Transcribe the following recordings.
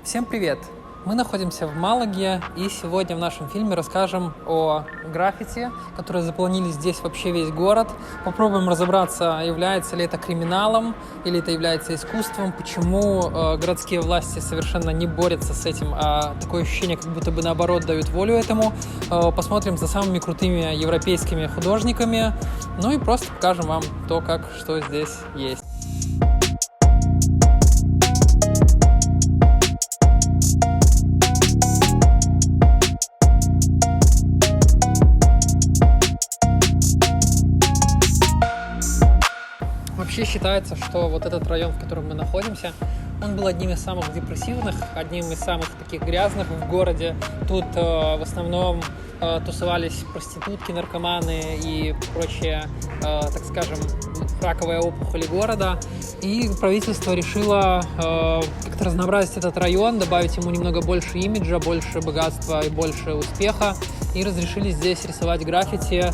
Всем привет! Мы находимся в Малаге, и сегодня в нашем фильме расскажем о граффити, которые заполонили здесь вообще весь город. Попробуем разобраться, является ли это криминалом или это является искусством, почему городские власти совершенно не борются с этим, а такое ощущение, как будто бы наоборот дают волю этому. Посмотрим за самыми крутыми европейскими художниками, ну и просто покажем вам то, что здесь есть. Вообще считается, что вот этот район, в котором мы находимся, он был одним из самых депрессивных, одним из самых таких грязных в городе. Тут в основном тусовались проститутки, наркоманы и прочие, так скажем, раковые опухоли города. И правительство решило как-то разнообразить этот район, добавить ему немного больше имиджа, больше богатства и больше успеха. И разрешили здесь рисовать граффити.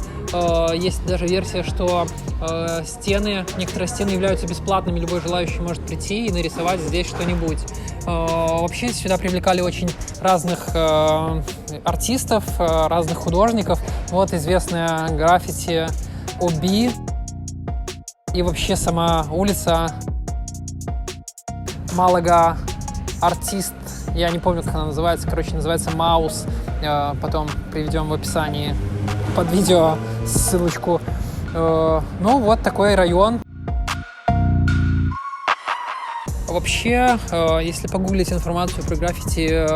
Есть даже версия, что некоторые стены являются бесплатными, любой желающий может прийти и нарисовать здесь что-нибудь. Вообще сюда привлекали очень разных артистов, разных художников. Вот известная граффити Оби. И вообще сама улица Малага Артист. Я не помню, как она называется. Называется Маус. Потом приведем в описании под видео ссылочку. Ну, вот такой район. Вообще, если погуглить информацию про граффити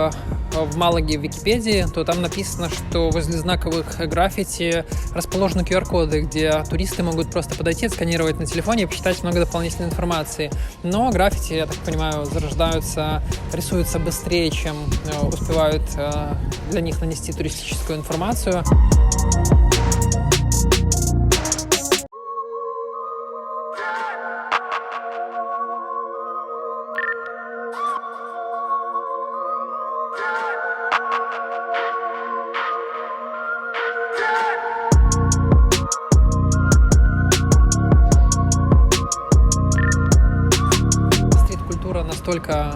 в Малаге в Википедии, то там написано, что возле знаковых граффити расположены QR-коды, где туристы могут просто подойти, отсканировать на телефоне и почитать много дополнительной информации. Но граффити, я так понимаю, зарождаются, рисуются быстрее, чем успевают для них нанести туристическую информацию. Настолько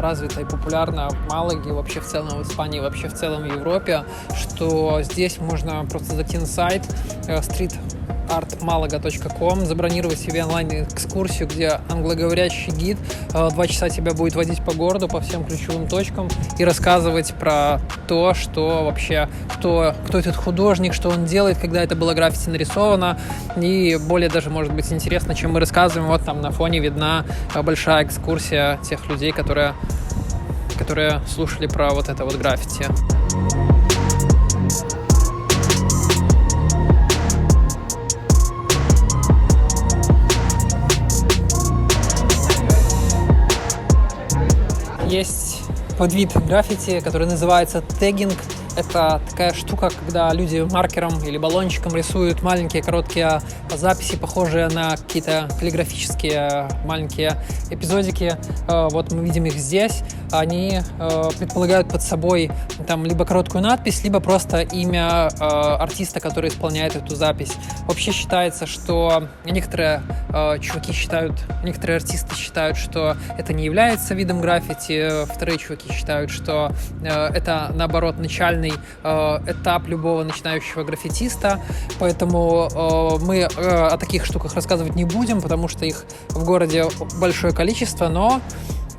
развита и популярна в Малаге, вообще в целом в Испании, вообще в целом в Европе, что здесь можно просто зайти на сайт streetartmalaga.com, забронировать себе онлайн-экскурсию, где англоговорящий гид 2 часа тебя будет водить по городу, по всем ключевым точкам и рассказывать про то, что вообще, кто этот художник, что он делает, когда это было граффити нарисовано. И более даже, может быть, интересно, чем мы рассказываем. Вот там на фоне видна большая экскурсия тех людей, которые слушали про вот это вот граффити. Есть подвид граффити, который называется теггинг. Это такая штука, когда люди маркером или баллончиком рисуют маленькие короткие записи, похожие на какие-то каллиграфические маленькие эпизодики. Вот мы видим их здесь. Они предполагают под собой там либо короткую надпись, либо просто имя артиста, который исполняет эту запись. Вообще считается, что некоторые артисты считают, что это не является видом граффити, вторые чуваки считают, что это, наоборот, начальный этап любого начинающего граффитиста, поэтому мы о таких штуках рассказывать не будем, потому что их в городе большое количество, но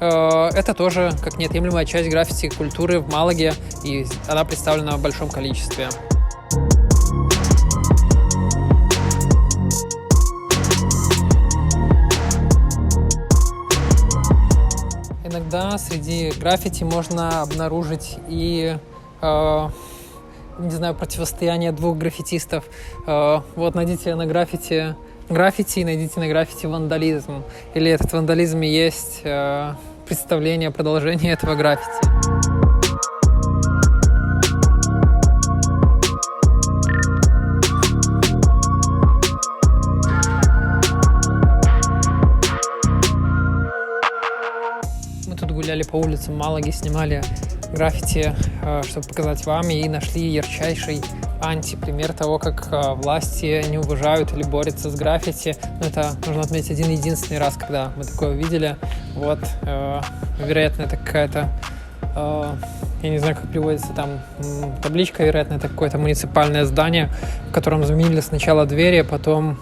это тоже как неотъемлемая часть граффити-культуры в Малаге, и она представлена в большом количестве. Иногда среди граффити можно обнаружить и противостояние двух граффитистов. Вот найдите на граффити, найдите на граффити вандализм. Или этот вандализм и есть представление, продолжение этого граффити. Мы тут гуляли по улицам Малаги, снимали граффити, чтобы показать вам, и нашли ярчайший антипример того, как власти не уважают или борются с граффити. Но это нужно отметить один-единственный раз, когда мы такое увидели. Вот, вероятно, это какая-то, я не знаю, как переводится там табличка, вероятно, это какое-то муниципальное здание, в котором заменили сначала двери, а потом,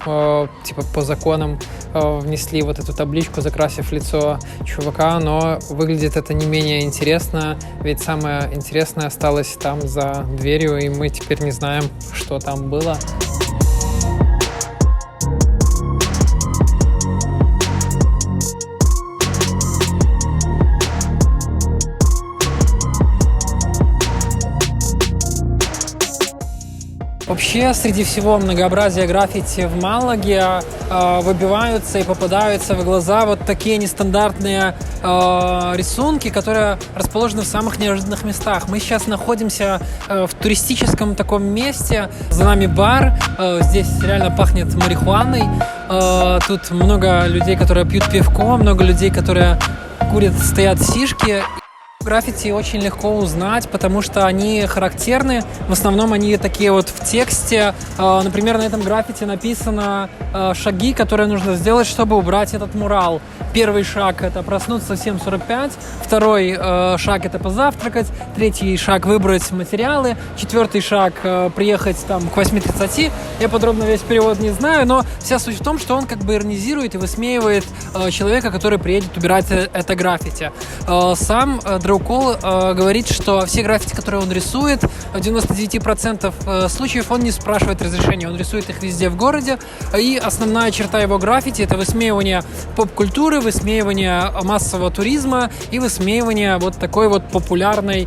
типа, по законам внесли вот эту табличку, закрасив лицо чувака, но выглядит это не менее интересно, ведь самое интересное осталось там за дверью, и мы теперь не знаем, что там было. Вообще, среди всего многообразия граффити в Малаге выбиваются и попадаются в глаза вот такие нестандартные рисунки, которые расположены в самых неожиданных местах. Мы сейчас находимся в туристическом таком месте. За нами бар. Здесь реально пахнет марихуаной. Тут много людей, которые пьют пивко, много людей, которые курят, стоят сишки. Граффити очень легко узнать, потому что они характерны. В основном они такие вот в тексте. Например, на этом граффити написано шаги, которые нужно сделать, чтобы убрать этот мурал. Первый шаг — это проснуться в 7:45. Второй шаг — это позавтракать. Третий шаг — выбрать материалы. Четвертый шаг — приехать там к 8:30. Я подробно весь перевод не знаю, но вся суть в том, что он как бы иронизирует и высмеивает человека, который приедет убирать это граффити. Сам Дракул говорит, что все граффити, которые он рисует, в 99% случаев он не спрашивает разрешения, он рисует их везде в городе, и основная черта его граффити — это высмеивание поп-культуры, высмеивание массового туризма и высмеивание вот такой вот популярного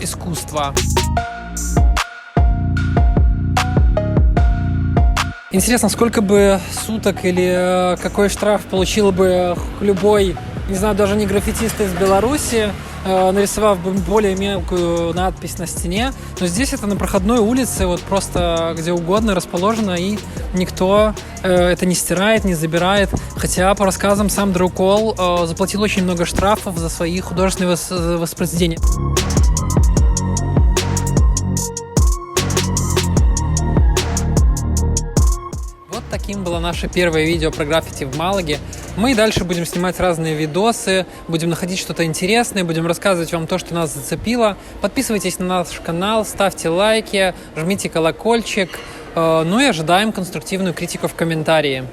искусства. Интересно, сколько бы суток или какой штраф получил бы любой, не знаю, даже не граффитист из Беларуси, нарисовав бы более мелкую надпись на стене. Но здесь это на проходной улице, вот просто где угодно расположено, и никто это не стирает, не забирает. Хотя, по рассказам, сам Дракул заплатил очень много штрафов за свои художественные воспроизведения. Таким было наше первое видео про граффити в Малаге. Мы и дальше будем снимать разные видосы, будем находить что-то интересное, будем рассказывать вам то, что нас зацепило. Подписывайтесь на наш канал, ставьте лайки, жмите колокольчик. Ну и ожидаем конструктивную критику в комментарии.